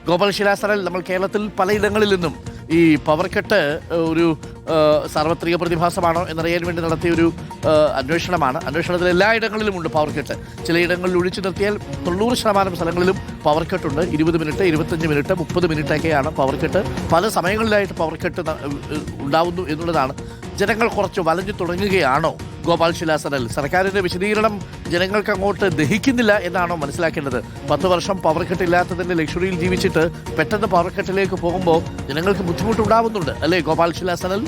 ഗോപാൽ ശിലാസനൽ, നമ്മൾ കേരളത്തിൽ പലയിടങ്ങളിൽ നിന്നും ഈ പവർ കട്ട് ഒരു സാർവത്രിക പ്രതിഭാസമാണോ എന്നറിയാൻ വേണ്ടി നടത്തിയ ഒരു അന്വേഷണമാണ്. അന്വേഷണത്തിൽ എല്ലായിടങ്ങളിലും ഉണ്ട് പവർ കട്ട്. ചിലയിടങ്ങളിൽ ഒഴിച്ചു നിർത്തിയാൽ 90% സ്ഥലങ്ങളിലും പവർ കട്ടുണ്ട്. 20 മിനിറ്റ്, 25 മിനിറ്റ്, 30 മിനിറ്റൊക്കെയാണ് പവർ കട്ട്. പല സമയങ്ങളിലായിട്ട് പവർ കട്ട് ഉണ്ടാവുന്നു എന്നുള്ളതാണ്. ജനങ്ങൾ കുറച്ച് വലഞ്ഞു തുടങ്ങുകയാണോ ഗോപാൽ ശിലാസനൽ? സർക്കാരിൻ്റെ വിശദീകരണം ജനങ്ങൾക്ക് അങ്ങോട്ട് ദഹിക്കുന്നില്ല എന്നാണോ മനസ്സിലാക്കേണ്ടത്? 10 വർഷം പവർ കട്ട് ഇല്ലാത്തതിൻ്റെ ലക്ഷറിയിൽ ജീവിച്ചിട്ട് പെട്ടെന്ന് പവർ കട്ടിലേക്ക് പോകുമ്പോൾ ജനങ്ങൾക്ക് ബുദ്ധിമുട്ടുണ്ടാവുന്നുണ്ട് അല്ലേ ഗോപാൽ ശിലാസനൽ?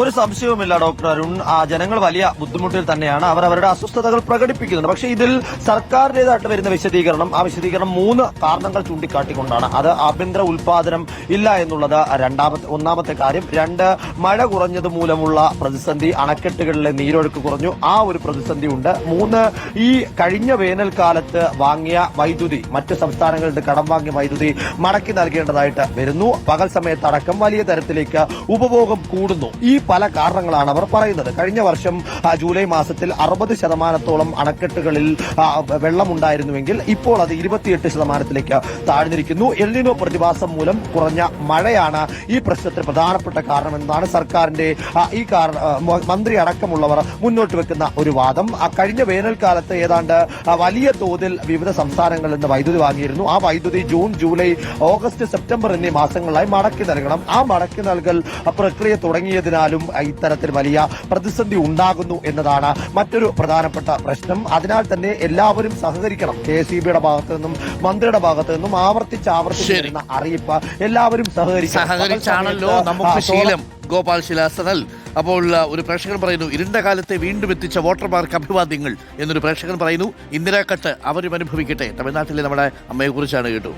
ഒരു സംശയവുമില്ല ഡോക്ടർ അരുൺ. ജനങ്ങൾ വലിയ ബുദ്ധിമുട്ടിൽ തന്നെയാണ്. അവർ അവരുടെ അസ്വസ്ഥതകൾ പ്രകടിപ്പിക്കുന്നുണ്ട്. പക്ഷേ ഇതിൽ സർക്കാരിന്റേതായിട്ട് വരുന്ന വിശദീകരണം, ആ വിശദീകരണം 3 കാരണങ്ങൾ ചൂണ്ടിക്കാട്ടിക്കൊണ്ടാണ്. അത് ആഭ്യന്തര ഉൽപാദനം ഇല്ല എന്നുള്ളത് ഒന്നാമത്തെ കാര്യം. 2, മഴ കുറഞ്ഞത് മൂലമുള്ള പ്രതിസന്ധി, അണക്കെട്ടുകളിലെ നീരൊഴുക്ക് കുറഞ്ഞു, ആ ഒരു പ്രതിസന്ധി ഉണ്ട്. 3, ഈ കഴിഞ്ഞ വേനൽക്കാലത്ത് വാങ്ങിയ വൈദ്യുതി, മറ്റ് സംസ്ഥാനങ്ങളുടെ കടം വാങ്ങിയ വൈദ്യുതി മടക്കി നൽകേണ്ടതായിട്ട് വരുന്നു. പകൽ സമയത്തടക്കം വലിയ തരത്തിലേക്ക് ഉപഭോഗം കൂടുന്നു. ഈ പല കാരണങ്ങളാണ് അവർ പറയുന്നത്. കഴിഞ്ഞ വർഷം ജൂലൈ മാസത്തിൽ 60% അണക്കെട്ടുകളിൽ വെള്ളമുണ്ടായിരുന്നുവെങ്കിൽ ഇപ്പോൾ അത് 28% താഴ്ന്നിരിക്കുന്നു. എൽനിനോ പ്രതിഭാസം മൂലം കുറഞ്ഞ മഴയാണ് ഈ പ്രശ്നത്തിന് പ്രധാനപ്പെട്ട കാരണമെന്നാണ് സർക്കാരിന്റെ ഈ മന്ത്രി അടക്കമുള്ളവർ മുന്നോട്ട് വെക്കുന്ന ഒരു വാദം. കഴിഞ്ഞ വേനൽക്കാലത്ത് ഏതാണ്ട് വലിയ തോതിൽ വിവിധ സംസ്ഥാനങ്ങളിൽ നിന്ന് വൈദ്യുതി വാങ്ങിയിരുന്നു. ആ വൈദ്യുതി ജൂൺ, ജൂലൈ, ഓഗസ്റ്റ്, സെപ്റ്റംബർ എന്നീ മാസങ്ങളിലായി മടക്കി നൽകണം. ആ മടക്കി നൽകൽ പ്രക്രിയ തുടങ്ങിയതിനാലും ഇത്തരത്തിൽ വലിയ പ്രതിസന്ധി ഉണ്ടാകുന്നു എന്നതാണ് മറ്റൊരു പ്രധാനപ്പെട്ട പ്രശ്നം. അതിനാൽ തന്നെ എല്ലാവരും സഹകരിക്കണം. KSEBയുടെ ഭാഗത്തു നിന്നും മന്ത്രിയുടെ ഭാഗത്തു നിന്നും ആവർത്തിച്ച് വരുന്ന അറിയിപ്പ് എല്ലാവരും സഹകരിച്ചാണല്ലോ നമുക്ക് ശീലം ഗോപാൽ ശിലാസനൽ. അപ്പോൾ ഒരു പ്രേക്ഷകൻ പറയുന്നു, ഇരുണ്ട കാലത്തെ വീണ്ടും എത്തിച്ച വോട്ടർമാർക്ക് അഭിവാദ്യങ്ങൾ എന്നൊരു പ്രേക്ഷകൻ പറയുന്നു. ഇന്ദിരാ കട്ട് അവരും അനുഭവിക്കട്ടെ. തമിഴ്നാട്ടിലെ നമ്മുടെ അമ്മയെ കുറിച്ചാണ് കേട്ടു.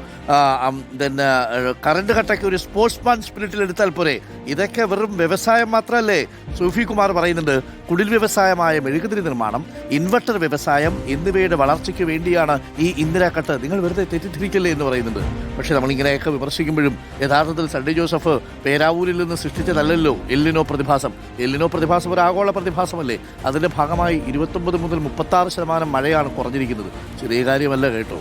കറണ്ട് കട്ടൊക്കെ ഒരു സ്പോർട്സ്മാൻ സ്പിരിറ്റിൽ എടുത്താൽ പോരെ? ഇതൊക്കെ വെറും വ്യവസായം മാത്രമല്ലേ? സൂഫി കുമാർ പറയുന്നുണ്ട്, കുടിൽ വ്യവസായമായ മെഴുകുതിരി നിർമ്മാണം, ഇൻവെർട്ടർ വ്യവസായം എന്നിവയുടെ വളർച്ചയ്ക്ക് വേണ്ടിയാണ് ഈ ഇന്ദിരാ കട്ട്. നിങ്ങൾ വെറുതെ തെറ്റിദ്ധരിക്കല്ലേ എന്ന് പറയുന്നുണ്ട്. പക്ഷെ നമ്മളിങ്ങനെയൊക്കെ വിമർശിക്കുമ്പോഴും യഥാർത്ഥത്തിൽ സൺഡേ ജോസഫ് പേരാവൂരിൽ നിന്ന് സൃഷ്ടിച്ചതല്ലല്ലോ എൽനിനോ പ്രതിഭാസം. എൽനിനോ പ്രതിഭാസം ഒരു ആഗോള പ്രതിഭാസമല്ലേ? അതിന്റെ ഭാഗമായി 29 മുതൽ 36% മഴയാണ് കുറഞ്ഞിരിക്കുന്നത്. ചെറിയ കാര്യമല്ല കേട്ടോ.